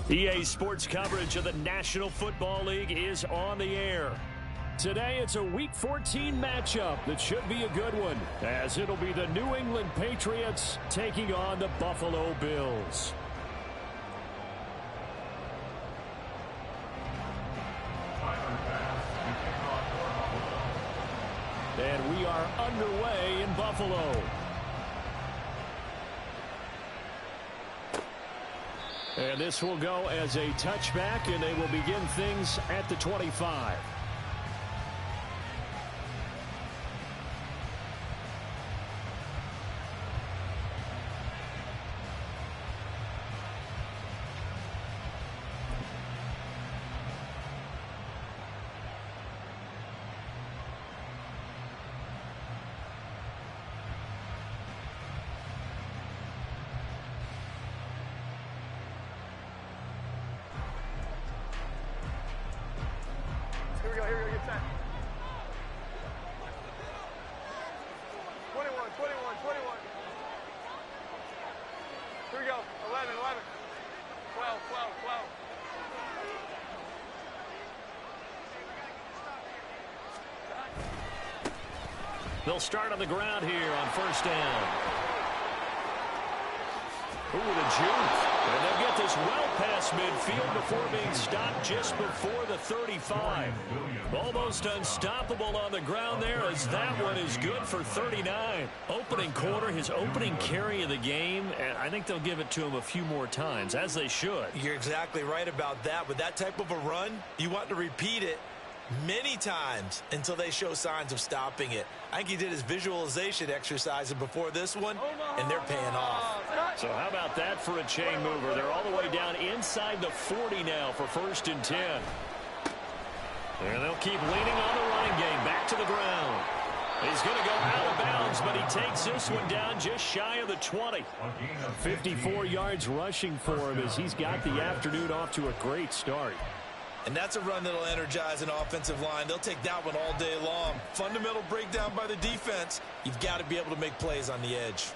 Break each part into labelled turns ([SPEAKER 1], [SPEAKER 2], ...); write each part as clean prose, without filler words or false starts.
[SPEAKER 1] EA Sports coverage of the National Football League is on the air. Today, it's a Week 14 matchup that should be a good one, as it'll be the New England Patriots taking on the Buffalo Bills. And we are underway in Buffalo. And this will go as a touchback, and they will begin things at the 25.
[SPEAKER 2] Here we go, get set. 21. Here we go, 11. 12.
[SPEAKER 1] They'll start on the ground here on first down. Ooh, the juke. And they'll get this well past midfield before being stopped just before the 35. Almost unstoppable on the ground there, as that one is good for 39. Opening quarter, his opening carry of the game, and I think they'll give it to him a few more times, as they should.
[SPEAKER 3] You're exactly right about that. With that type of a run, you want to repeat it many times until they show signs of stopping it. I think he did his visualization exercise before this one, and they're paying off.
[SPEAKER 1] So how about that for a chain mover? They're all the way down inside the 40 now for 1st and 10. And they'll keep leaning on the running game. Back to the ground. He's going to go out of bounds, but he takes this one down just shy of the 20. 54 yards rushing for him as he's got the afternoon off to a great start.
[SPEAKER 3] And that's a run that'll energize an offensive line. They'll take that one all day long. Fundamental breakdown by the defense. You've got to be able to make plays on the edge.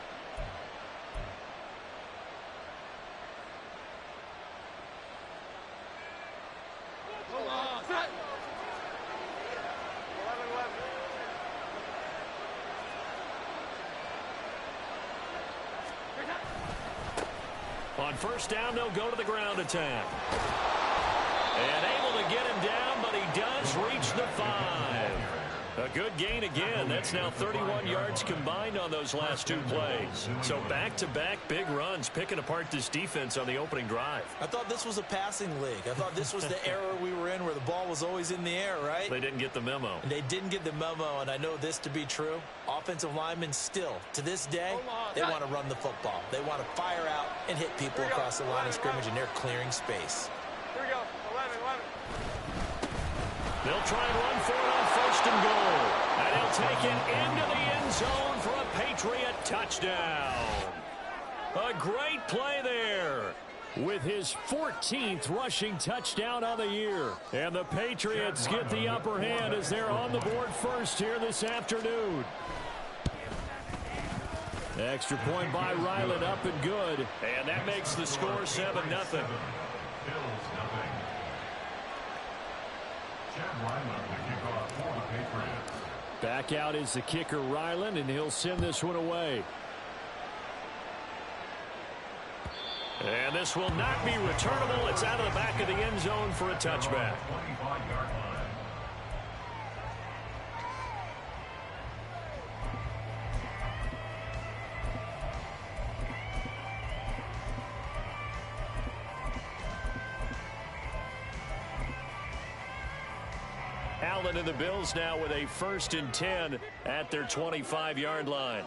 [SPEAKER 1] On first down, they'll go to the ground attack. And able to get him down, but he does reach the 5. A good gain again. That's now 31 yards combined on those last two plays. So back-to-back big runs, picking apart this defense on the opening drive.
[SPEAKER 3] I thought this was a passing league. I thought this was the era we were in where the ball was always in the air, right?
[SPEAKER 1] They didn't get the memo.
[SPEAKER 3] And they didn't get the memo, and I know this to be true. Offensive linemen still, to this day, they want to run the football. They want to fire out and hit people across the line of scrimmage, and they're clearing space.
[SPEAKER 2] Here we go, 11.
[SPEAKER 1] They'll try and run for it on 1st and goal. And he'll take it into the end zone for a Patriot touchdown. A great play there with his 14th rushing touchdown on the year. And the Patriots get the upper hand as they're on the board first here this afternoon. Extra point by Ryland, up and good. And that makes the score 7-0. Back out is the kicker, Ryland, and he'll send this one away. And this will not be returnable. It's out of the back of the end zone for a touchback. Allen and the Bills now with a 1st and 10 at their 25-yard line.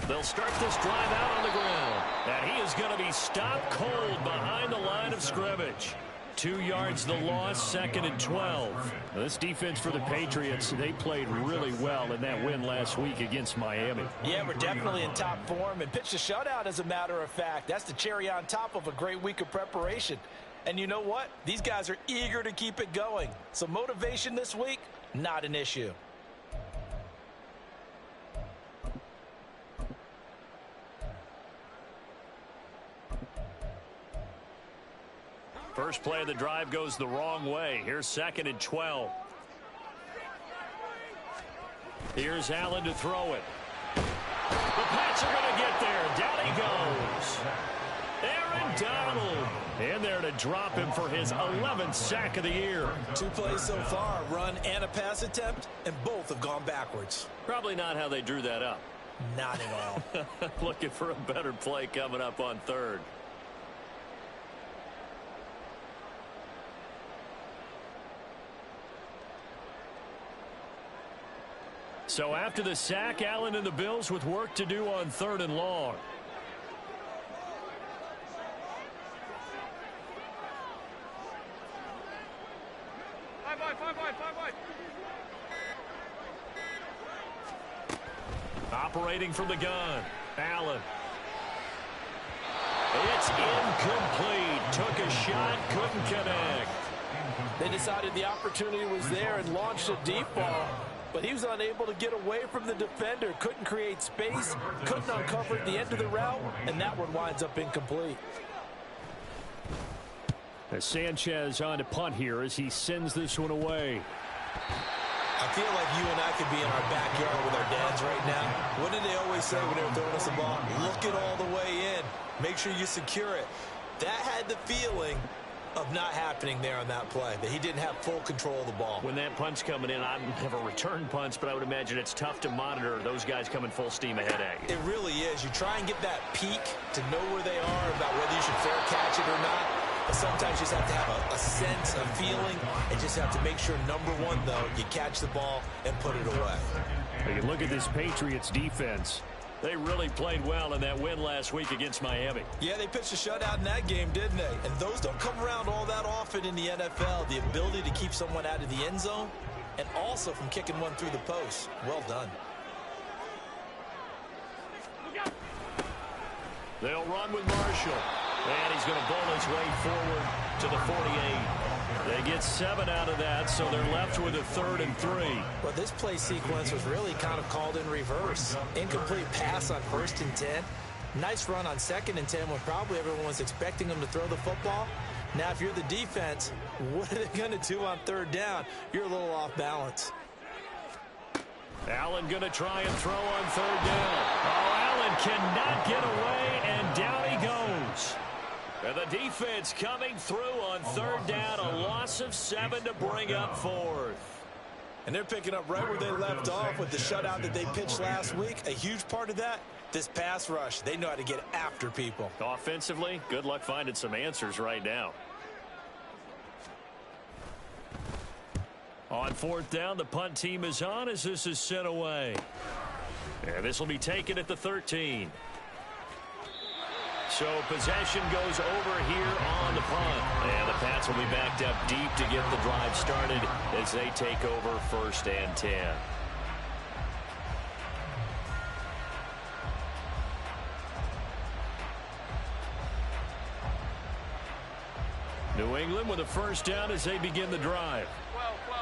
[SPEAKER 1] They'll start this drive out on the ground. And he is going to be stopped cold behind the line of scrimmage. 2 yards the loss, 2nd and 12. This defense for the Patriots, they played really well in that win last week against Miami.
[SPEAKER 3] Yeah, we're definitely in top form and pitched a shutout, as a matter of fact. That's the cherry on top of a great week of preparation. And you know what? These guys are eager to keep it going. So motivation this week, not an issue.
[SPEAKER 1] First play of the drive goes the wrong way. Here's 2nd and 12. Here's Allen to throw it. The Pats are going to get there. Down he goes. Aaron Donald in there to drop him for his 11th sack of the year.
[SPEAKER 3] 2 plays so far, a run and a pass attempt, and both have gone backwards.
[SPEAKER 1] Probably not how they drew that up.
[SPEAKER 3] Not at all.
[SPEAKER 1] Looking for a better play coming up on 3rd. So after the sack, Allen and the Bills with work to do on 3rd and long. Operating from the gun, Allen. It's incomplete. Took a shot, couldn't connect.
[SPEAKER 3] They decided the opportunity was there and launched a deep ball, but he was unable to get away from the defender. Couldn't create space, couldn't uncover the end of the route, and that one winds up incomplete.
[SPEAKER 1] As Sanchez on to punt here as he sends this one away.
[SPEAKER 3] I feel like you and I could be in our backyard with our dads right now. What did they always say when they were throwing us the ball? Look it all the way in. Make sure you secure it. That had the feeling of not happening there on that play, that he didn't have full control of the ball.
[SPEAKER 1] When that punt's coming in, I never return punts, but I would imagine it's tough to monitor those guys coming full steam ahead at you.
[SPEAKER 3] It really is. You try and get that peek to know where they are, about whether you should fair catch it or not. But sometimes you just have to have a sense, a feeling, and just have to make sure, number one, though, you catch the ball and put it away.
[SPEAKER 1] You look at this Patriots defense. They really played well in that win last week against Miami.
[SPEAKER 3] Yeah, they pitched a shutout in that game, didn't they? And those don't come around all that often in the NFL. The ability to keep someone out of the end zone and also from kicking one through the post. Well done.
[SPEAKER 1] They'll run with Marshall. And he's going to bowl his way forward to the 48. They get 7 out of that, so they're left with a 3rd and 3.
[SPEAKER 3] Well, this play sequence was really kind of called in reverse. Incomplete pass on 1st and 10. Nice run on 2nd and 10 when probably everyone was expecting them to throw the football. Now, if you're the defense, what are they going to do on 3rd down? You're a little off balance.
[SPEAKER 1] Allen going to try and throw on 3rd down. Oh, Allen cannot get away, and down he goes. And the defense coming through on 3rd down, a loss of 7 to bring up 4th.
[SPEAKER 3] And they're picking up right where they left off with the shutout that they pitched last week. A huge part of that, this pass rush. They know how to get after people.
[SPEAKER 1] Offensively, good luck finding some answers right now. On 4th down, the punt team is on as this is sent away. And this will be taken at the 13. So possession goes over here on the punt. And the Pats will be backed up deep to get the drive started as they take over 1st and 10. New England with a 1st down as they begin the drive.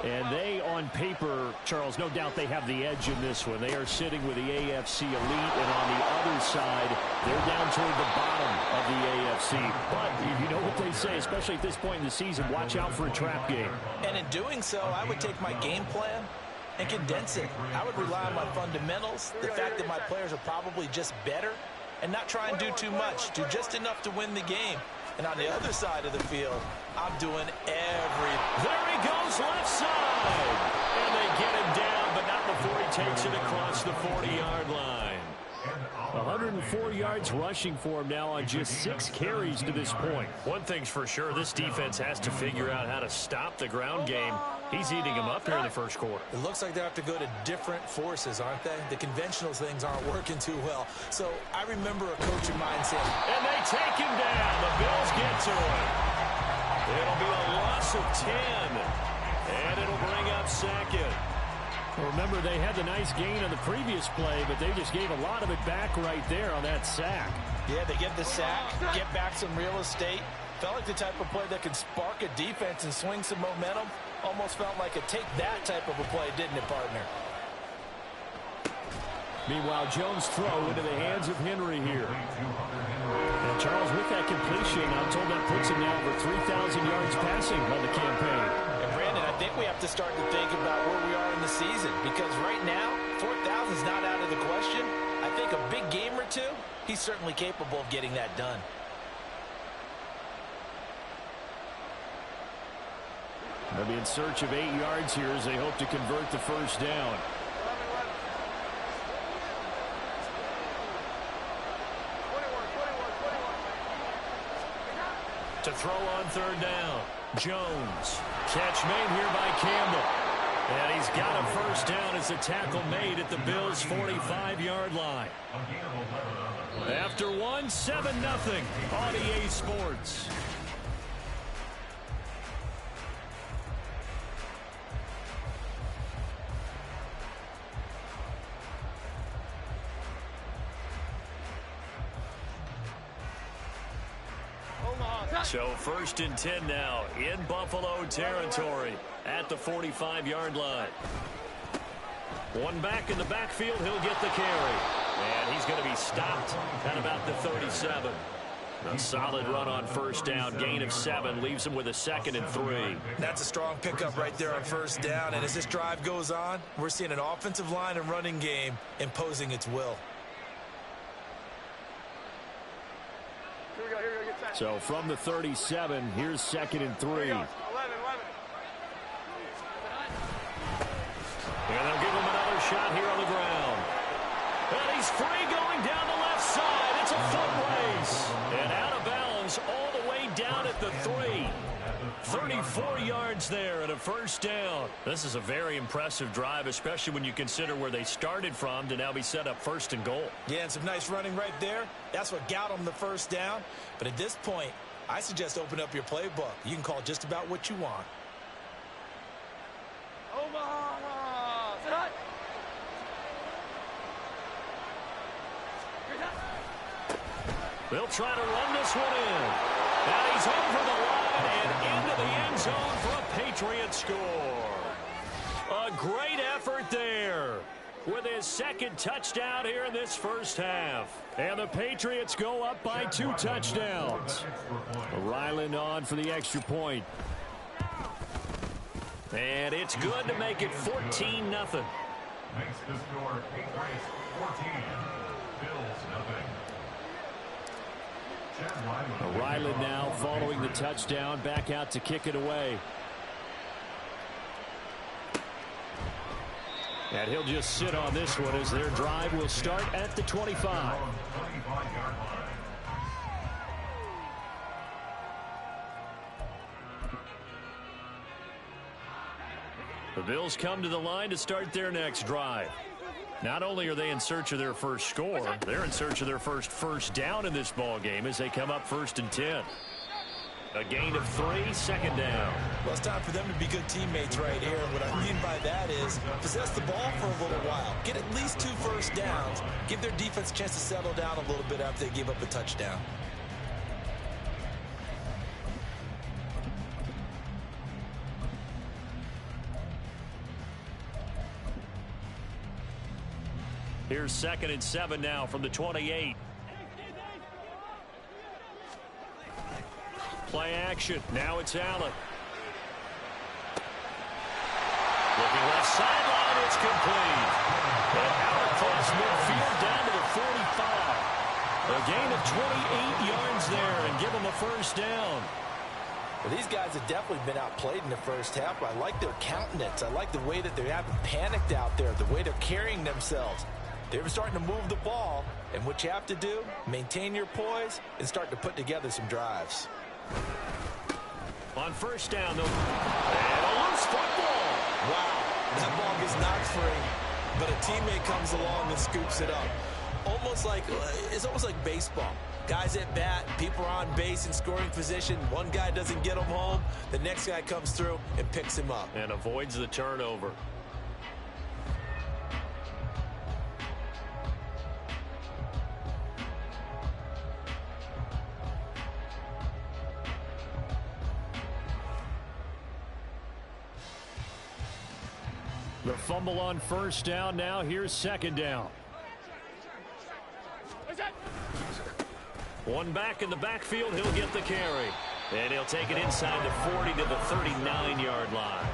[SPEAKER 1] And they, on paper, Charles, no doubt they have the edge in this one. They are sitting with the AFC elite, and on the other side, they're down toward the bottom of the AFC. But you know what they say, especially at this point in the season, watch out for a trap game.
[SPEAKER 3] And in doing so, I would take my game plan and condense it. I would rely on my fundamentals, the fact that my players are probably just better, and not try and do too much. Do just enough to win the game. And on the other side of the field, I'm doing everything.
[SPEAKER 1] There he goes, left side. And they get him down, but not before he takes it across the 40-yard line. 104 yards rushing for him now on just 6 carries to this point. One thing's for sure, this defense has to figure out how to stop the ground game. He's eating them up here in the 1st quarter.
[SPEAKER 3] It looks like they have to go to different forces, aren't they? The conventional things aren't working too well. So I remember a coach of mine saying,
[SPEAKER 1] and they take him down. The Bills get to him. It'll be a loss of 10. And it'll bring up second. Well, remember, they had the nice gain on the previous play, but they just gave a lot of it back right there on that sack.
[SPEAKER 3] Yeah, they get the sack, get back some real estate. Felt like the type of play that could spark a defense and swing some momentum. Almost felt like a take that type of a play, didn't it, partner?
[SPEAKER 1] Meanwhile, Jones' throw into the hands of Henry here. And Charles, with that completion, I'm told that puts him now over 3,000 yards passing on the campaign.
[SPEAKER 3] And Brandon, I think we have to start to think about where we are in the season, because right now, 4,000 is not out of the question. I think a big game or two, he's certainly capable of getting that done.
[SPEAKER 1] They'll be in search of 8 yards here as they hope to convert the first down. To throw on third down. Jones. Catch made here by Campbell. And he's got a first down as a tackle made at the Bills' 45-yard line. After one, 7-0 on EA Sports. So 1st and 10 now in Buffalo territory at the 45-yard line. One back in the backfield, he'll get the carry. And he's going to be stopped at about the 37. A solid run on first down, gain of 7, leaves him with a 2nd and 3.
[SPEAKER 3] That's a strong pickup right there on first down, and as this drive goes on, we're seeing an offensive line and running game imposing its will.
[SPEAKER 1] So from the 37, here's 2nd and 3. 11. And they'll give him another shot here on the ground. And he's free going down the left side. It's a foot race. And out of bounds all the way down at the 3. 34 yards there and a first down. This is a very impressive drive, especially when you consider where they started from to now be set up 1st and goal.
[SPEAKER 3] Yeah, and some nice running right there. That's what got them the first down. But at this point, I suggest open up your playbook. You can call just about what you want.
[SPEAKER 1] They'll try to run this one in. And he's over the line and into the end zone for a Patriot score. A great effort there with his 2nd touchdown here in this first half. And the Patriots go up by 2 touchdowns. Ryland on for the extra point. And it's good to make it 14-0.
[SPEAKER 4] Makes the score Patriots 14, Bills 0.
[SPEAKER 1] Ryland now following the touchdown, back out to kick it away. And he'll just sit on this one as their drive will start at the 25. The Bills come to the line to start their next drive. Not only are they in search of their first score, they're in search of their first down in this ball game as they come up 1st and 10. A gain of 3, 2nd down.
[SPEAKER 3] Well, it's time for them to be good teammates right here. And what I mean by that is possess the ball for a little while. Get at least 2 first downs. Give their defense a chance to settle down a little bit after they give up a touchdown.
[SPEAKER 1] Here's 2nd and 7 now from the 28. Play action. Now it's Allen. Looking left sideline. It's complete. And out across midfield down to the 45. A gain of 28 yards there and give them a first down.
[SPEAKER 3] Well, these guys have definitely been outplayed in the first half. I like their countenance. I like the way that they haven't panicked out there, the way they're carrying themselves. They're starting to move the ball, and what you have to do, maintain your poise and start to put together some drives.
[SPEAKER 1] On first down, though, and a loose football.
[SPEAKER 3] Wow, that ball gets knocked free, but a teammate comes along and scoops it up. It's almost like baseball. Guys at bat, people are on base in scoring position. One guy doesn't get him home. The next guy comes through and picks him up.
[SPEAKER 1] And avoids the turnover. The fumble on first down. Now here's second down. One back in the backfield. He'll get the carry. And he'll take it inside the 40 to the 39-yard line.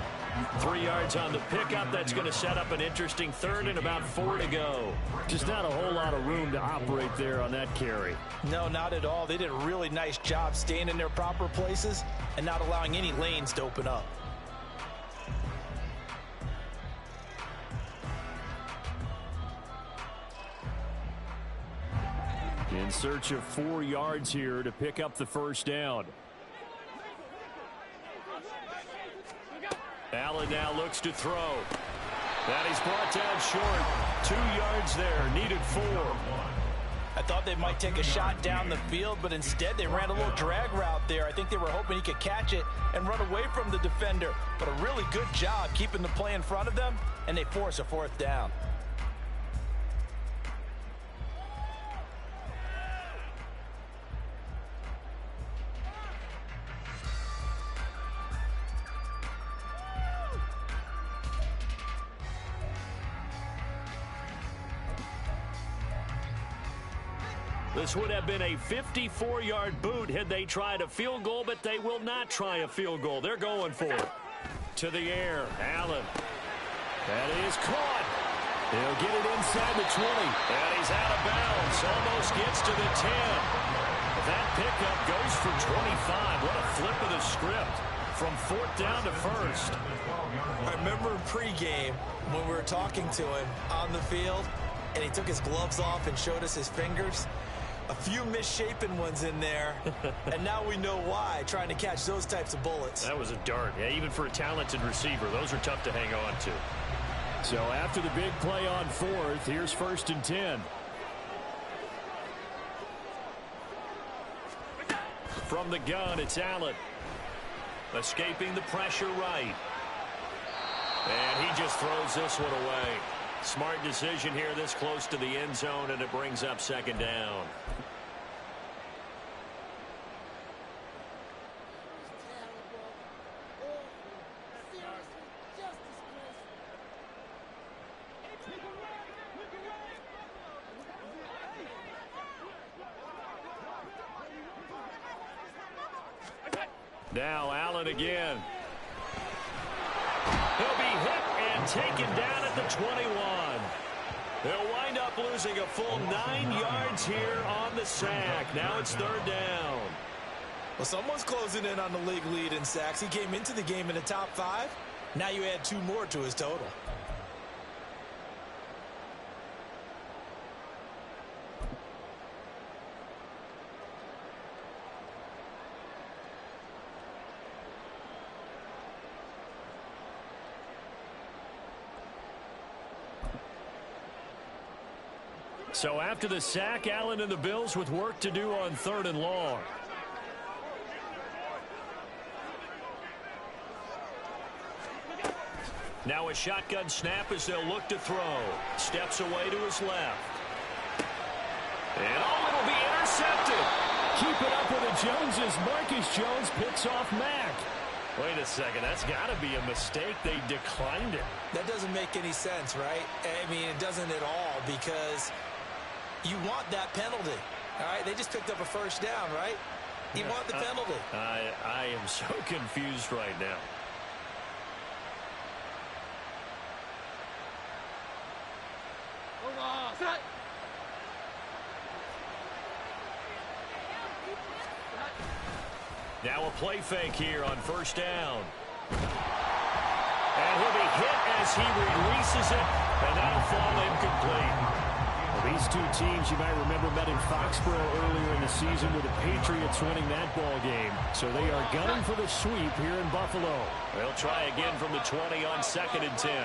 [SPEAKER 1] 3 yards on the pickup. That's going to set up an interesting third and about 4 to go. Just not a whole lot of room to operate there on that carry.
[SPEAKER 3] No, not at all. They did a really nice job staying in their proper places and not allowing any lanes to open up.
[SPEAKER 1] In search of 4 yards here to pick up the first down. Allen now looks to throw. That he's brought down short. 2 yards there. Needed 4.
[SPEAKER 3] I thought they might take a shot down the field, but instead they ran a little drag route there. I think they were hoping he could catch it and run away from the defender. But a really good job keeping the play in front of them, and they force a 4th down.
[SPEAKER 1] This would have been a 54-yard boot had they tried a field goal, but they will not try a field goal. They're going for it. To the air, Allen. That is caught. He'll get it inside the 20. And he's out of bounds. Almost gets to the 10. That pickup goes for 25. What a flip of the script. From 4th down to 1st.
[SPEAKER 3] I remember in pregame when we were talking to him on the field, and he took his gloves off and showed us his fingers. A few misshapen ones in there, and now we know why, trying to catch those types of bullets.
[SPEAKER 1] That was a dart. Yeah, even for a talented receiver, those are tough to hang on to. So after the big play on 4th, here's 1st and 10. From the gun, it's Allen. Escaping the pressure right. And he just throws this one away. Smart decision here this close to the end zone, and it brings up 2nd down. Now Allen again. He'll be hit and taken down at the 21. They'll wind up losing a full 9 yards here on the sack. Now it's 3rd down.
[SPEAKER 3] Well, someone's closing in on the league lead in sacks. He came into the game in the top 5. Now you add 2 more to his total.
[SPEAKER 1] So after the sack, Allen and the Bills with work to do on 3rd and long. Now a shotgun snap as they'll look to throw. Steps away to his left. And it'll be intercepted. Keep it up with the Joneses. Marcus Jones picks off Mack. Wait a second, that's got to be a mistake. They declined it.
[SPEAKER 3] That doesn't make any sense, right? I mean, it doesn't at all, because you want that penalty. All right, they just picked up a 1st down, right? You want the penalty.
[SPEAKER 1] I am so confused right now. Now a play fake here on 1st down. And he'll be hit as he releases it, and that'll fall incomplete. Well, these two teams, you might remember, met in Foxborough earlier in the season with the Patriots winning that ball game. So they are gunning for the sweep here in Buffalo. They'll try again from the 20 on 2nd and 10.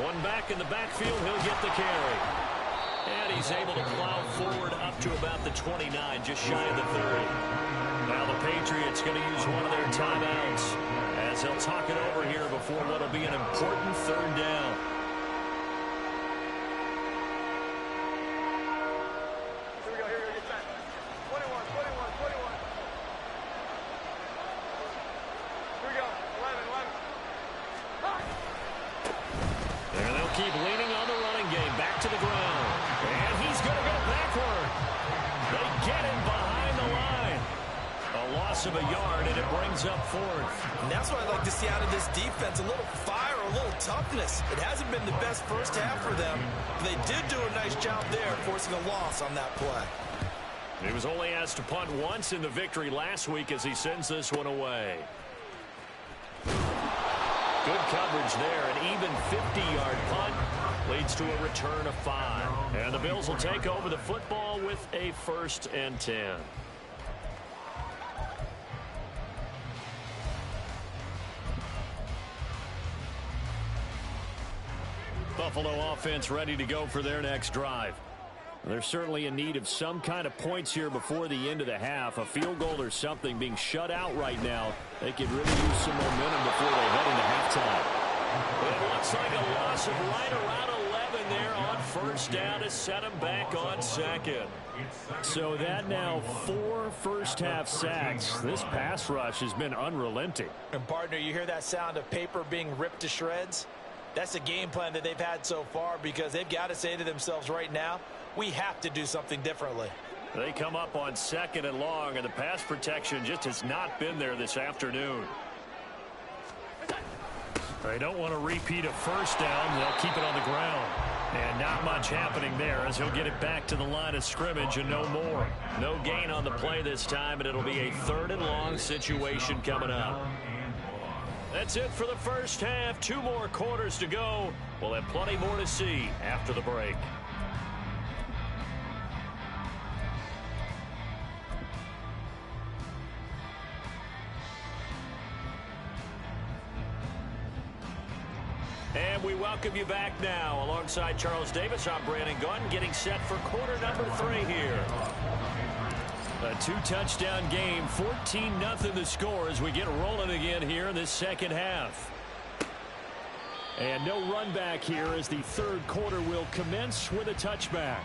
[SPEAKER 1] One back in the backfield, he'll get the carry. And he's he's able to plow forward up to about the 29, just shy of the 30. Now the Patriots going to use one of their timeouts as they'll talk it over here before what will be an important third down.
[SPEAKER 2] Here we go, get set. 21. Here we go, 11.
[SPEAKER 1] There they'll keep leaning on the running game, back to the ground. And he's going to go backward. They get him behind the line. A loss of a yard, and it brings up fourth.
[SPEAKER 3] And that's what I'd like to see out of this defense, a little fire, a little toughness. It hasn't been the best first half for them. They did do a nice job there, forcing a loss on that play.
[SPEAKER 1] He was only asked to punt once in the victory last week as he sends this one away. Good coverage there. An even 50-yard punt leads to a return of 5. And the Bills will take over the football with a 1st and 10. Buffalo offense ready to go for their next drive. They're certainly in need of some kind of points here before the end of the half. A field goal or something. Being shut out right now, they could really use some momentum before they head into halftime. It looks like a loss of right around 11 there on 1st down to set them back on 2nd. So that now 4 first-half sacks. This pass rush has been unrelenting.
[SPEAKER 3] And, partner, you hear that sound of paper being ripped to shreds? That's the game plan that they've had so far, because they've got to say to themselves right now, we have to do something differently.
[SPEAKER 1] They come up on 2nd and long, and the pass protection just has not been there this afternoon. They don't want to repeat a 1st down. They'll keep it on the ground. And not much happening there as he'll get it back to the line of scrimmage and no more. No gain on the play this time, and it'll be a 3rd and long situation coming up. That's it for the first half. 2 more quarters to go. We'll have plenty more to see after the break. And we welcome you back now. Alongside Charles Davis, I'm Brandon Gunn, getting set for quarter number 3 here. A 2-touchdown game, 14-0 the score as we get rolling again here in this second half. And no run back here as the 3rd quarter will commence with a touchback.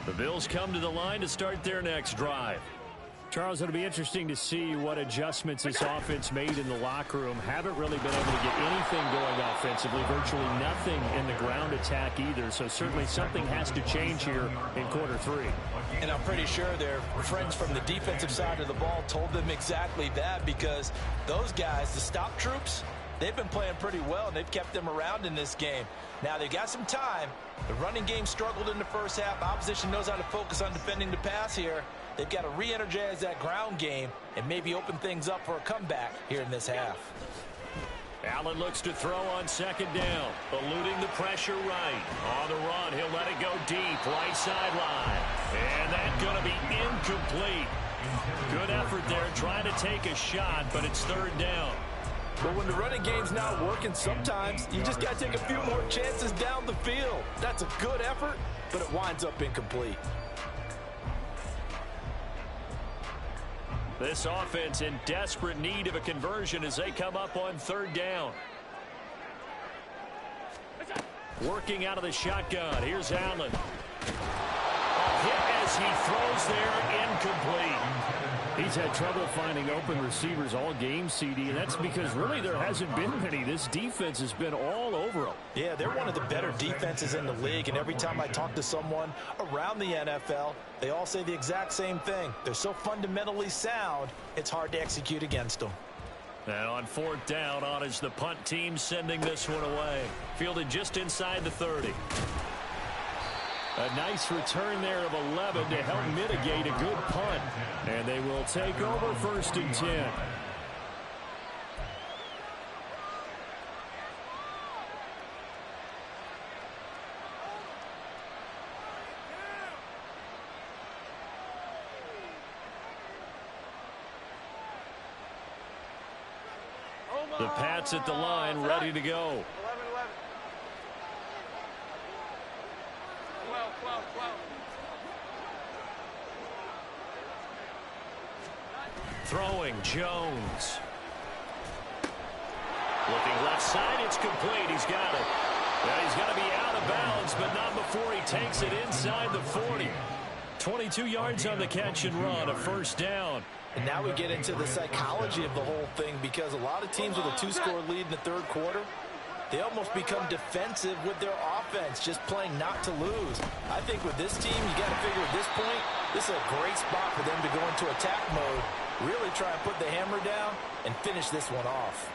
[SPEAKER 1] The Bills come to the line to start their next drive. Charles, it'll be interesting to see what adjustments this offense made in the locker room. Haven't really been able to get anything going offensively, virtually nothing in the ground attack either. So certainly something has to change here in quarter 3.
[SPEAKER 3] And I'm pretty sure their friends from the defensive side of the ball told them exactly that, because those guys, the stop troops, they've been playing pretty well, and they've kept them around in this game. Now, they've got some time. The running game struggled in the first half. Opposition knows how to focus on defending the pass here. They've got to re-energize that ground game and maybe open things up for a comeback here in this half.
[SPEAKER 1] Allen looks to throw on 2nd down, eluding the pressure right. On the run, he'll let it go deep, right sideline. And that's going to be incomplete. Good effort there, trying to take a shot, but it's 3rd down.
[SPEAKER 3] But when the running game's not working, sometimes you just got to take a few more chances down the field. That's a good effort, but it winds up incomplete.
[SPEAKER 1] This offense in desperate need of a conversion as they come up on 3rd down. Working out of the shotgun. Here's Allen. A hit as he throws there, incomplete. He's had trouble finding open receivers all game, CD, and that's because really there hasn't been many. This defense has been all over them.
[SPEAKER 3] Yeah, they're one of the better defenses in the league, and every time I talk to someone around the NFL, they all say the exact same thing. They're so fundamentally sound, it's hard to execute against them.
[SPEAKER 1] Now on 4th down, on is the punt team sending this one away. Fielded just inside the 30. A nice return there of 11 to help mitigate a good punt. And they will take over 1st and 10. The Pats at the line, ready to go. Throwing Jones. Looking left side, it's complete. He's got it. Yeah, he's got to be out of bounds, but not before he takes it inside the 40. 22 yards on the catch and run, a first down.
[SPEAKER 3] And now we get into the psychology of the whole thing, because a lot of teams with a 2-score lead in the third quarter, they almost become defensive with their offense, just playing not to lose. I think with this team, you got to figure at this point, this is a great spot for them to go into attack mode, really try and put the hammer down and finish this one off.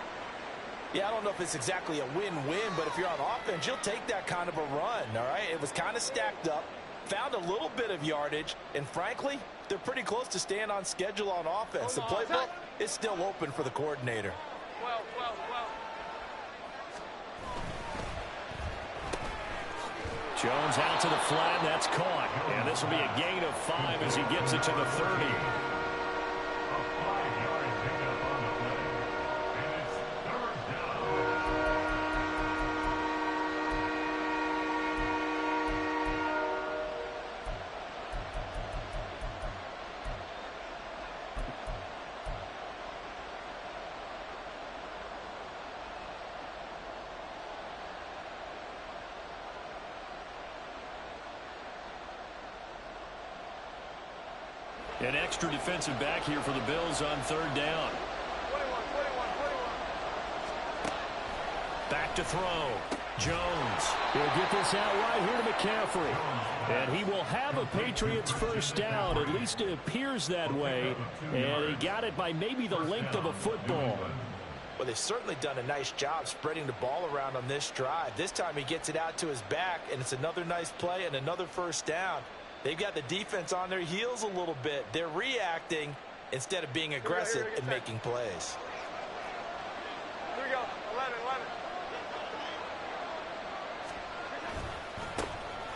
[SPEAKER 3] Yeah, I don't know if it's exactly a win-win, but if you're on offense, you'll take that kind of a run, all right? It was kind of stacked up, found a little bit of yardage, and frankly, they're pretty close to staying on schedule on offense. The playbook is still open for the coordinator.
[SPEAKER 1] Jones out to the flat, that's caught. And this will be a gain of 5 as he gets it to the 30.
[SPEAKER 4] A 5-yard pickup on the play. And it's third down.
[SPEAKER 1] An extra defensive back here for the Bills on third down.
[SPEAKER 2] 21.
[SPEAKER 1] Back to throw. Jones. He'll get this out right here to McCaffrey. And he will have a Patriots first down. At least it appears that way. And he got it by maybe the length of a football.
[SPEAKER 3] Well, they've certainly done a nice job spreading the ball around on this drive. This time he gets it out to his back, and it's another nice play and another first down. They've got the defense on their heels a little bit. They're reacting instead of being aggressive and making plays.
[SPEAKER 2] Here we go.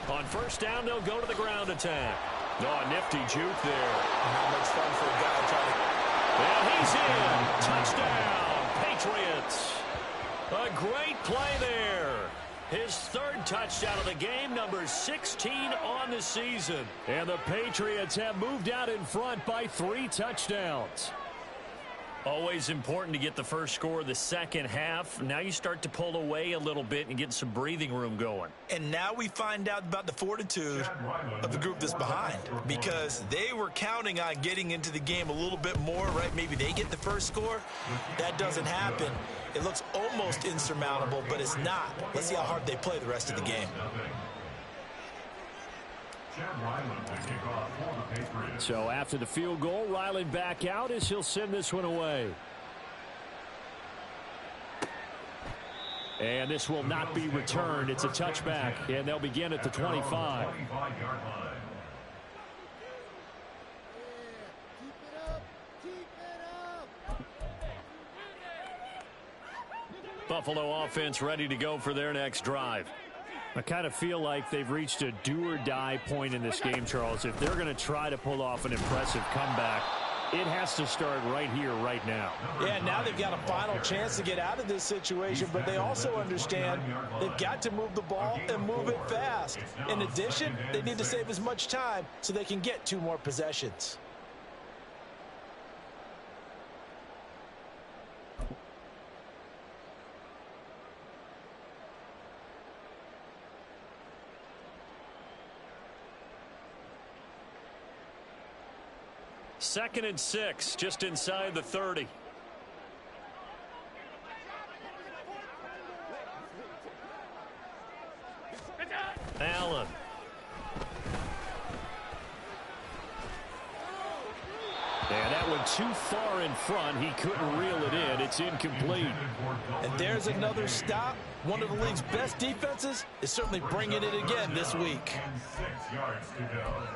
[SPEAKER 2] 11.
[SPEAKER 1] On first down, they'll go to the ground attack. Oh, a nifty juke there.
[SPEAKER 3] Not much fun for a guy trying to...
[SPEAKER 1] And he's in. Touchdown, Patriots. A great play there. His third touchdown of the game, number 16 on the season. And the Patriots have moved out in front by 3 touchdowns. Always important to get the first score of the second half. Now you start to pull away a little bit and get some breathing room going.
[SPEAKER 3] And now we find out about the fortitude of the group that's behind, because they were counting on getting into the game a little bit more, right? Maybe they get the first score. That doesn't happen. It looks almost insurmountable, but it's not. Let's see how hard they play the rest of the game.
[SPEAKER 1] So after the field goal, Ryland back out as he'll send this one away. And this will not be returned. It's a touchback, and they'll begin at the 25. Buffalo offense ready to go for their next drive. I kind of feel like they've reached a do-or-die point in this game, Charles. If they're going to try to pull off an impressive comeback, it has to start right here, right now.
[SPEAKER 3] Yeah, now they've got a final chance to get out of this situation, but they also understand they've got to move the ball and move it fast. In addition, they need to save as much time so they can get 2 more possessions.
[SPEAKER 1] Second and 6, just inside the 30. Allen. And that one too far in front. He couldn't reel it in. It's incomplete.
[SPEAKER 3] And there's another stop. One of the league's best defenses is certainly bringing it again this week.
[SPEAKER 4] 6 yards to go.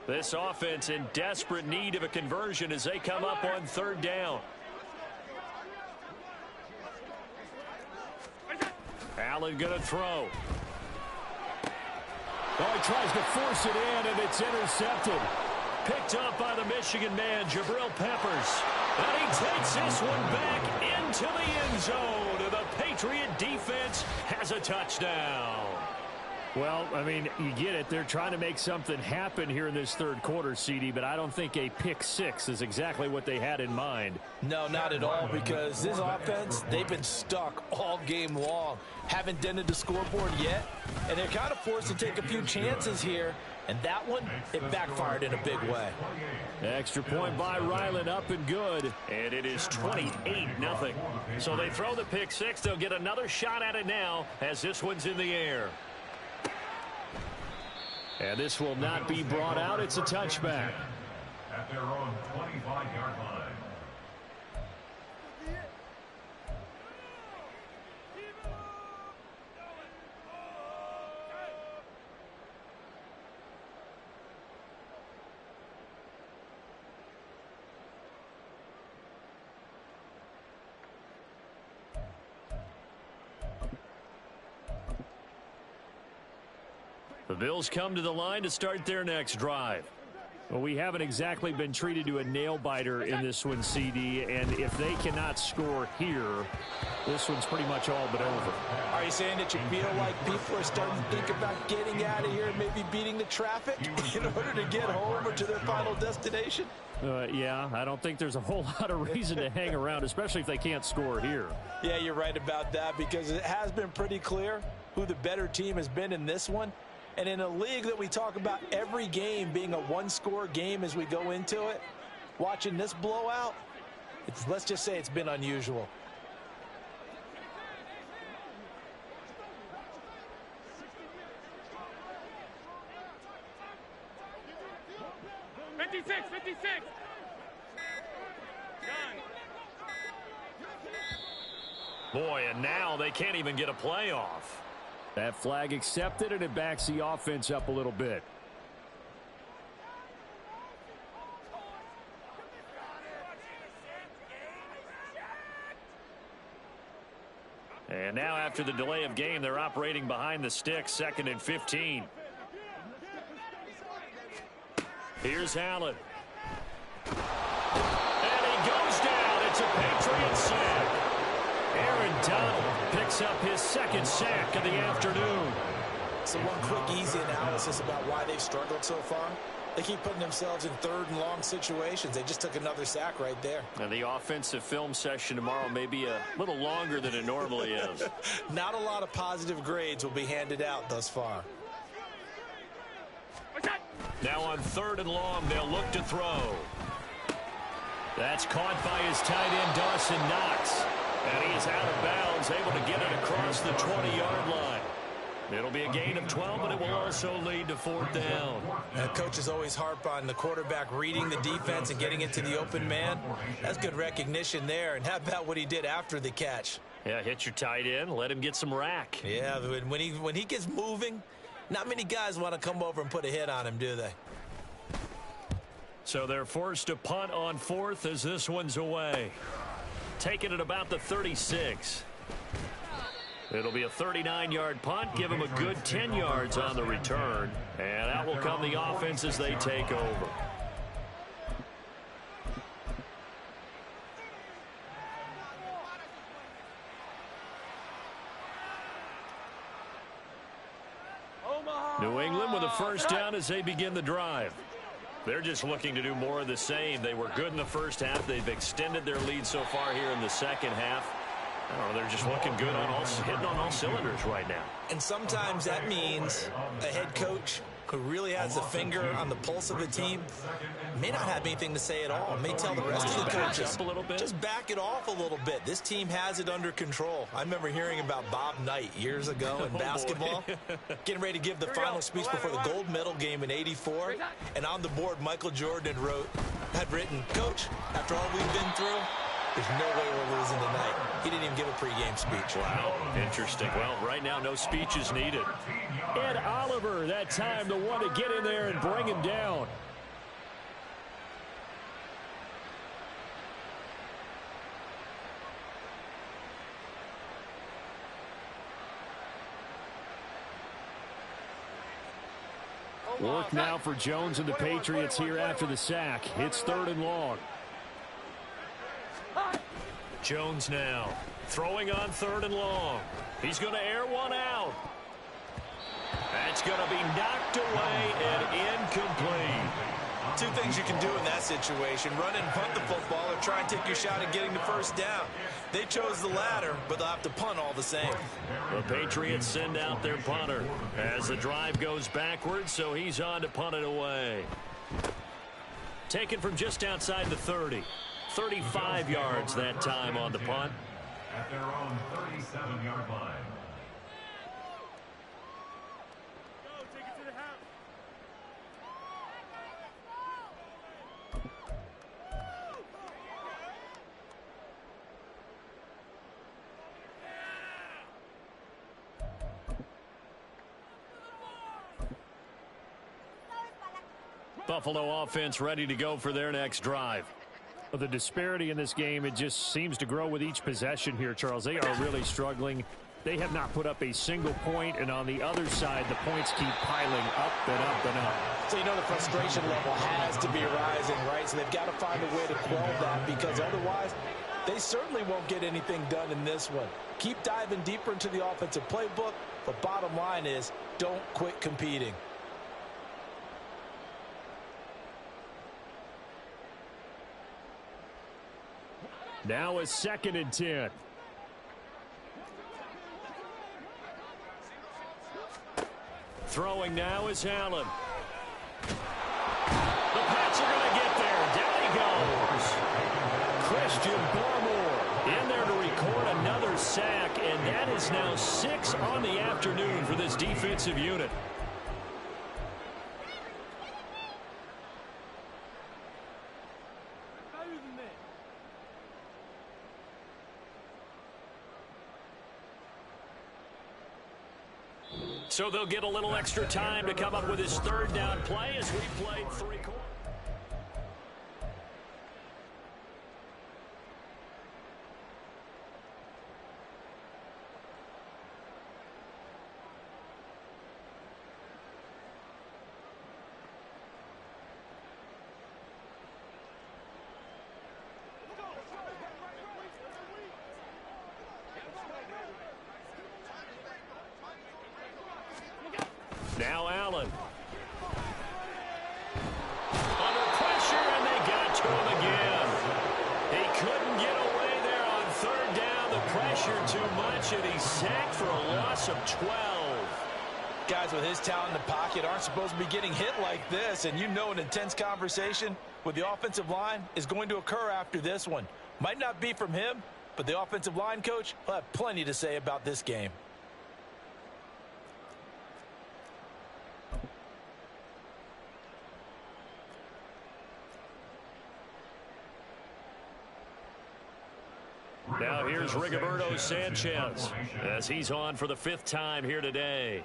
[SPEAKER 1] This offense in desperate need of a conversion as they come up on third down. Allen going to throw. Oh, he tries to force it in, and it's intercepted. Picked up by the Michigan man, Jabril Peppers. And he takes this one back into the end zone. The Patriot defense has a touchdown. Well, I mean, you get it. They're trying to make something happen here in this third quarter, CD, but I don't think a pick six is exactly what they had in mind.
[SPEAKER 3] No, not at all, because this offense, they've been stuck all game long. Haven't dented the scoreboard yet, and they're kind of forced to take a few chances here, and that one, it backfired in a big way.
[SPEAKER 1] Extra point by Ryland, up and good, and it is 28-0. So they throw the pick six. They'll get another shot at it now as this one's in the air. And this will not be brought out. It's a touchback.
[SPEAKER 4] At their own 25-yard line.
[SPEAKER 1] The Bills come to the line to start their next drive. Well, we haven't exactly been treated to a nail-biter in this one, CD, and if they cannot score here, this one's pretty much all but over.
[SPEAKER 3] Are you saying that you feel like people are starting to think about getting out of here and maybe beating the traffic in order to get home or to their final destination?
[SPEAKER 1] Yeah, I don't think there's a whole lot of reason to hang around, especially if they can't score here.
[SPEAKER 3] Yeah, you're right about that, because it has been pretty clear who the better team has been in this one. And in a league that we talk about every game being a one-score game as we go into it, watching this blowout, let's just say it's been unusual.
[SPEAKER 1] Boy, and now they can't even get a playoff. That flag accepted, and it backs the offense up a little bit. And now after the delay of game, they're operating behind the sticks, 2nd and 15. Here's Allen. And he goes down. It's a Patriot sack. Aaron Donald picks up his 2nd sack of the afternoon.
[SPEAKER 3] So one quick, easy analysis about why they've struggled so far. They keep putting themselves in 3rd and long situations. They just took another sack right there.
[SPEAKER 1] And the offensive film session tomorrow may be a little longer than it normally is.
[SPEAKER 3] Not a lot of positive grades will be handed out thus far.
[SPEAKER 1] Now on 3rd and long, they'll look to throw. That's caught by his tight end, Dawson Knox. And he's out of bounds, able to get it across the 20-yard line. It'll be a gain of 12, but it will also lead to 4th down.
[SPEAKER 3] Coaches always harp on the quarterback reading the defense and getting into the open man. That's good recognition there. And how about what he did after the catch?
[SPEAKER 1] Yeah, hit your tight end, let him get some rack.
[SPEAKER 3] Yeah, when he gets moving, not many guys want to come over and put a hit on him, do they?
[SPEAKER 1] So they're forced to punt on 4th as this one's away. Taking it about the 36. It'll be a 39-yard punt. Give them a good 10 yards on the return. And out will come the offense as they take over. New England with a 1st down as they begin the drive. They're just looking to do more of the same. They were good in the 1st half. They've extended their lead so far here in the 2nd half. Oh, they're just looking good hitting on all cylinders right now. And sometimes that means a head coach who really has a finger on the pulse of the team may not have anything to say at all. May tell the rest of the coaches, a little bit.
[SPEAKER 3] Just back it off a little bit. This team has it under control. I remember hearing about Bob Knight years ago in basketball, getting ready to give the final speech before the gold medal game in '84. And on the board, Michael Jordan had written, "Coach, after all we've been through, there's no way we're losing tonight." He didn't even give a pregame speech.
[SPEAKER 1] Wow, interesting. Well, right now, no speech is needed. Ed Oliver, that time, the one to get in there and bring him down. Work now for Jones and the Patriots here after the sack. It's 3rd and long. Jones now throwing on 3rd and long. He's going to air one out. That's going to be knocked away and incomplete.
[SPEAKER 3] Two things you can do in that situation: run and punt the football, or try and take your shot at getting the first down. They chose the latter, but they'll have to punt all the same.
[SPEAKER 1] The Patriots send out their punter as the drive goes backwards, so he's on to punt it away. Taken from just outside the 30. 35 yards that time on the punt.
[SPEAKER 4] At their own 37-yard line.
[SPEAKER 1] Buffalo offense ready to go for their next drive.
[SPEAKER 5] Well, the disparity in this game, it just seems to grow with each possession here, Charles. They are really struggling. They have not put up a single point, and on the other side, the points keep piling up and up and up.
[SPEAKER 3] So you know the frustration level has to be rising, right? So they've got to find a way to quell that, because otherwise they certainly won't get anything done in this one. Keep diving deeper into the offensive playbook, but bottom line is don't quit competing.
[SPEAKER 5] Now a 2nd and 10.
[SPEAKER 1] Throwing now is Allen. The Pats are going to get there. Down he goes. Christian Barmore in there to record another sack, and that is now 6 on the afternoon for this defensive unit. So they'll get a little extra time to come up with his 3rd down play as we played 3 quarters. Now Allen. Under pressure, and they got to him again. He couldn't get away there on 3rd down. The pressure too much, and he's sacked for a loss of 12.
[SPEAKER 3] Guys with his talent in the pocket aren't supposed to be getting hit like this, and you know an intense conversation with the offensive line is going to occur after this one. Might not be from him, but the offensive line coach will have plenty to say about this game.
[SPEAKER 1] Now here's Rigoberto Sanchez as he's on for the 5th time here today.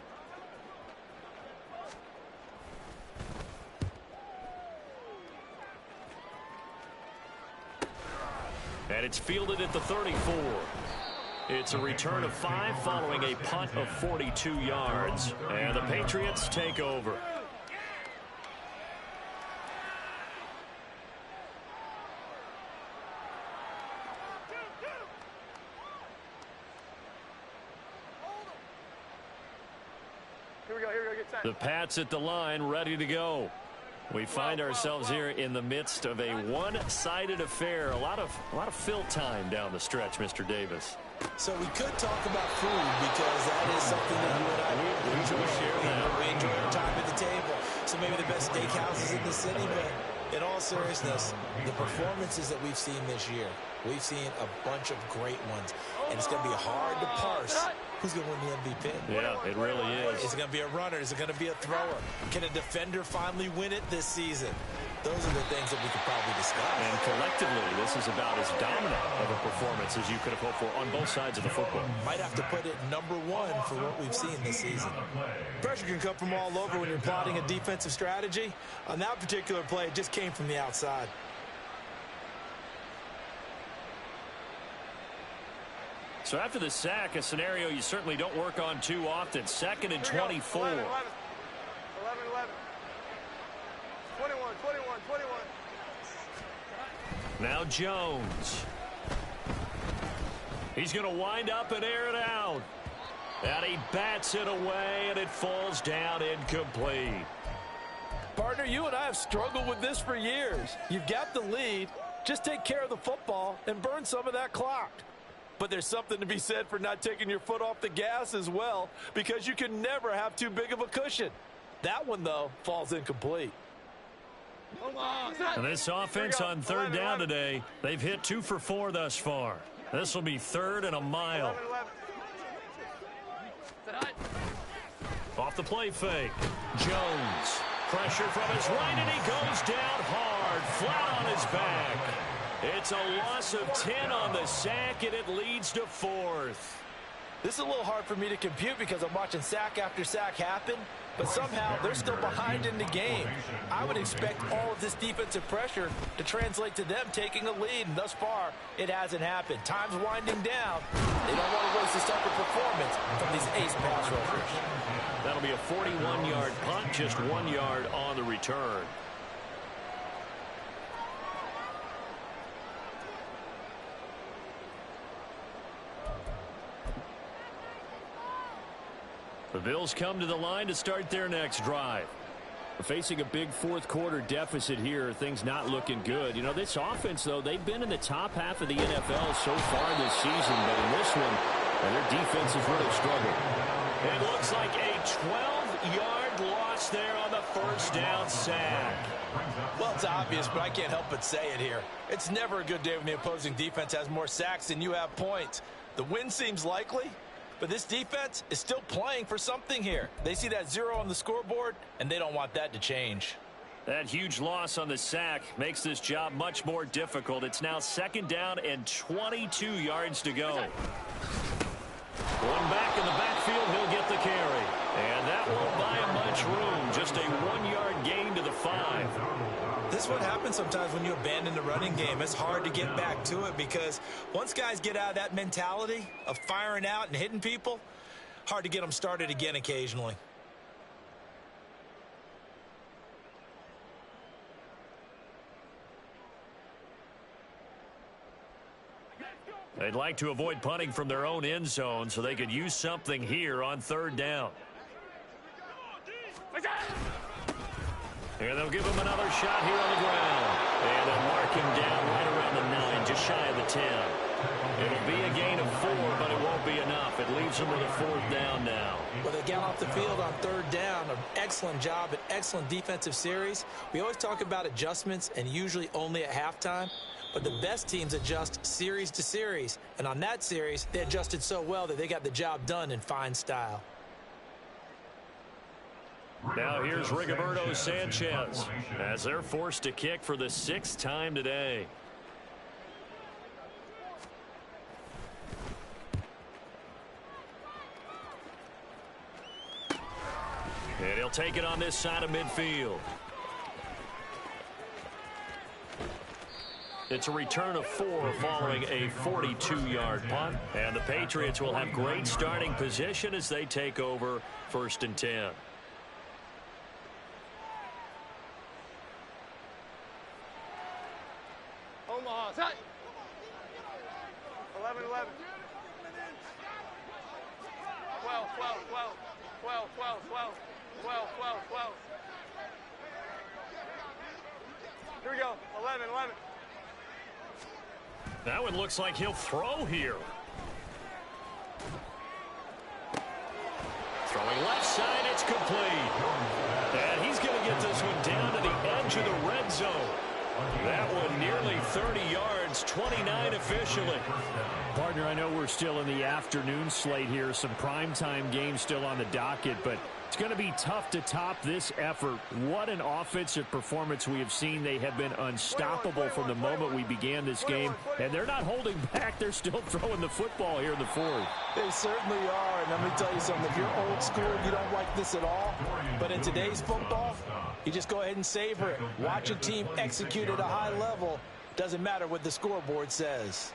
[SPEAKER 1] And it's fielded at the 34. It's a return of 5 following a punt of 42 yards. And the Patriots take over. The Pats at the line, ready to go. We find ourselves here in the midst of a one-sided affair. A lot of fill time down the stretch, Mr. Davis.
[SPEAKER 3] So we could talk about food, because that is something that you and I enjoy sharing. We enjoy our time at the table. So maybe the best steakhouses in the city, but in all seriousness, the performances that we've seen this year, we've seen a bunch of great ones, and it's going to be hard to parse who's going to win the MVP.
[SPEAKER 1] Yeah, it really is.
[SPEAKER 3] Is it going to be a runner? Is it going to be a thrower? Can a defender finally win it this season? Those are the things that we could probably discuss.
[SPEAKER 1] And collectively, this is about as dominant of a performance as you could have hoped for on both sides of the football.
[SPEAKER 3] Might have to put it number 1 for what we've seen this season. Pressure can come from all over when you're plotting a defensive strategy. On that particular play, it just came from the outside.
[SPEAKER 1] So after the sack, a scenario you certainly don't work on too often. 2nd and 24.
[SPEAKER 2] 11. 21, 21, 21.
[SPEAKER 1] Now Jones. He's going to wind up and air it out. And he bats it away, and it falls down incomplete.
[SPEAKER 3] Partner, you and I have struggled with this for years. You've got the lead. Just take care of the football and burn some of that clock. But there's something to be said for not taking your foot off the gas as well, because you can never have too big of a cushion. That one, though, falls incomplete.
[SPEAKER 1] And this offense on third down today, they've hit 2 for 4 thus far. This will be 3rd and a mile.
[SPEAKER 2] 11.
[SPEAKER 1] Off the play fake. Jones. Pressure from his right, and he goes down hard, flat on his back. It's a loss of 10 on the sack, and it leads to 4th.
[SPEAKER 3] This is a little hard for me to compute because I'm watching sack after sack happen, but somehow they're still behind in the game. I would expect all of this defensive pressure to translate to them taking a lead, and thus far, it hasn't happened. Time's winding down. They don't want to waste this type of performance from these ace pass rushers.
[SPEAKER 1] That'll be a 41-yard punt, just 1 yard on the return. The Bills come to the line to start their next drive. Facing a big fourth quarter deficit here, things not looking good. You know, this offense, though, they've been in the top half of the NFL so far this season, but in this one, their defense has really struggled. It looks like a 12-yard loss there on the first down sack.
[SPEAKER 3] Well, it's obvious, but I can't help but say it here. It's never a good day when the opposing defense has more sacks than you have points. The win seems likely, but this defense is still playing for something here. They see that 0 on the scoreboard, and they don't want that to change.
[SPEAKER 1] That huge loss on the sack makes this job much more difficult. It's now 2nd down and 22 yards to go. One back in the backfield, he'll get the carry. And that won't buy him much room. Just a 1-yard gain to the 5.
[SPEAKER 3] This is what happens sometimes when you abandon the running game. It's hard to get back to it because once guys get out of that mentality of firing out and hitting people, hard to get them started again occasionally.
[SPEAKER 1] They'd like to avoid punting from their own end zone so they could use something here on 3rd down. And they'll give him another shot here on the ground. And they'll mark him down right around the 9, just shy of the 10. It'll be a gain of 4, but it won't be enough. It leaves them with a 4th down now.
[SPEAKER 3] Well, they got off the field on 3rd down. An excellent job, an excellent defensive series. We always talk about adjustments and usually only at halftime. But the best teams adjust series to series. And on that series, they adjusted so well that they got the job done in fine style.
[SPEAKER 1] Now here's Rigoberto Sanchez as they're forced to kick for the 6th time today. And he'll take it on this side of midfield. It's a return of 4 following a 42-yard punt. And the Patriots will have great starting position as they take over 1st and 10.
[SPEAKER 2] Omaha, set. 11, 11. 12, 12, 12. 12, 12, 12. 12, 12, 12. Here we go. 11, 11.
[SPEAKER 1] That one looks like he'll throw here. Throwing left side, it's complete. And he's going to get this one down to the edge of the red zone. That one nearly 30 yards, 29 officially.
[SPEAKER 5] Partner, I know we're still in the afternoon slate here. Some primetime games still on the docket, but it's going to be tough to top this effort. What an offensive performance we have seen. They have been unstoppable from the moment we began this game, and they're not holding back. They're still throwing the football here in the 4th.
[SPEAKER 3] They certainly are, and let me tell you something. If you're old school, you don't like this at all. But in today's football, you just go ahead and savor it. Watch a team execute at a high level. Doesn't matter what the scoreboard says.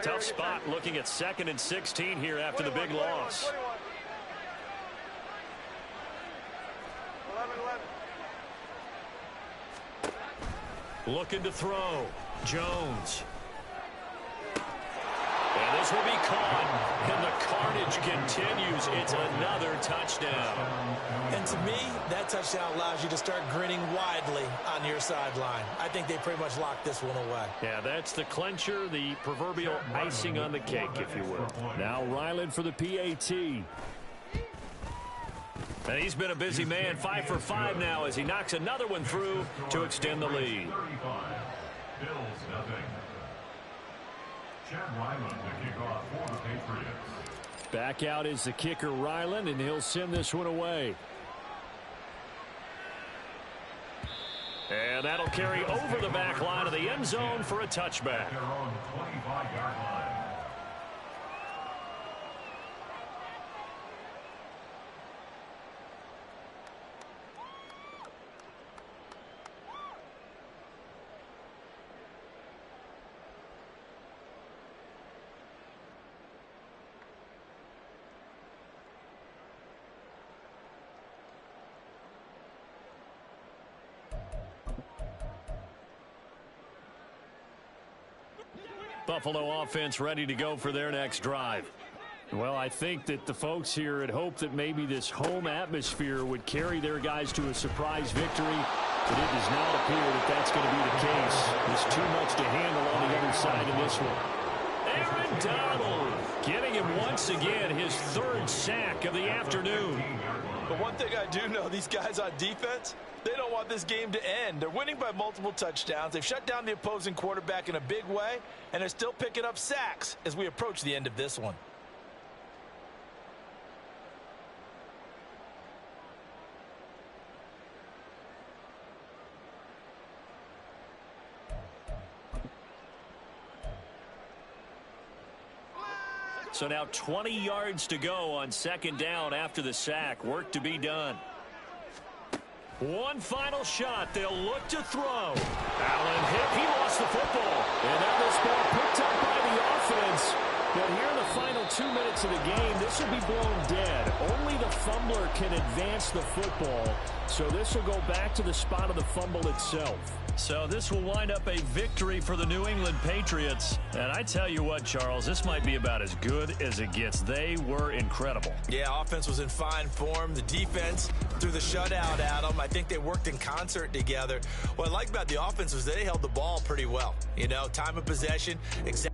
[SPEAKER 1] Tough spot looking at 2nd and 16 here after the big loss. Looking to throw. Jones. And this will be caught. And the carnage continues. It's another touchdown.
[SPEAKER 3] And to me, that touchdown allows you to start grinning widely on your sideline. I think they pretty much locked this one away.
[SPEAKER 1] Yeah, that's the clincher, the proverbial icing on the cake, if you will.
[SPEAKER 5] Now Ryland for the PAT.
[SPEAKER 1] And he's been a busy man, 5 for 5 now as he knocks another one through to extend the lead.
[SPEAKER 4] 35. Bills nothing. Chad Ryland to kick off for the Patriots.
[SPEAKER 5] Back out is the kicker Ryland, and he'll send this one away.
[SPEAKER 1] And that'll carry over the back line of the end zone for a touchback.
[SPEAKER 4] They're on the 25-yard line.
[SPEAKER 1] Buffalo offense ready to go for their next drive.
[SPEAKER 5] Well, I think that the folks here had hoped that maybe this home atmosphere would carry their guys to a surprise victory, but it does not appear that that's going to be the case. There's too much to handle on the other side of this one.
[SPEAKER 1] Aaron Donald getting him once again his third sack of the afternoon.
[SPEAKER 3] But one thing I do know, these guys on defense, they don't want this game to end. They're winning by multiple touchdowns. They've shut down the opposing quarterback in a big way, and they're still picking up sacks as we approach the end of this one.
[SPEAKER 1] So now 20 yards to go on second down after the sack. Work to be done. One final shot. They'll look to throw. Allen hit. He lost the football.
[SPEAKER 5] And now this ball picked up by the offense. But here in the final 2 minutes of the game, this will be blown dead. Only the fumbler can advance the football. So this will go back to the spot of the fumble itself.
[SPEAKER 1] So this will wind up a victory for the New England Patriots. And I tell you what, Charles, this might be about as good as it gets. They were incredible.
[SPEAKER 3] Yeah, offense was in fine form. The defense threw the shutout at them. I think they worked in concert together. What I like about the offense was they held the ball pretty well. You know, time of possession, exactly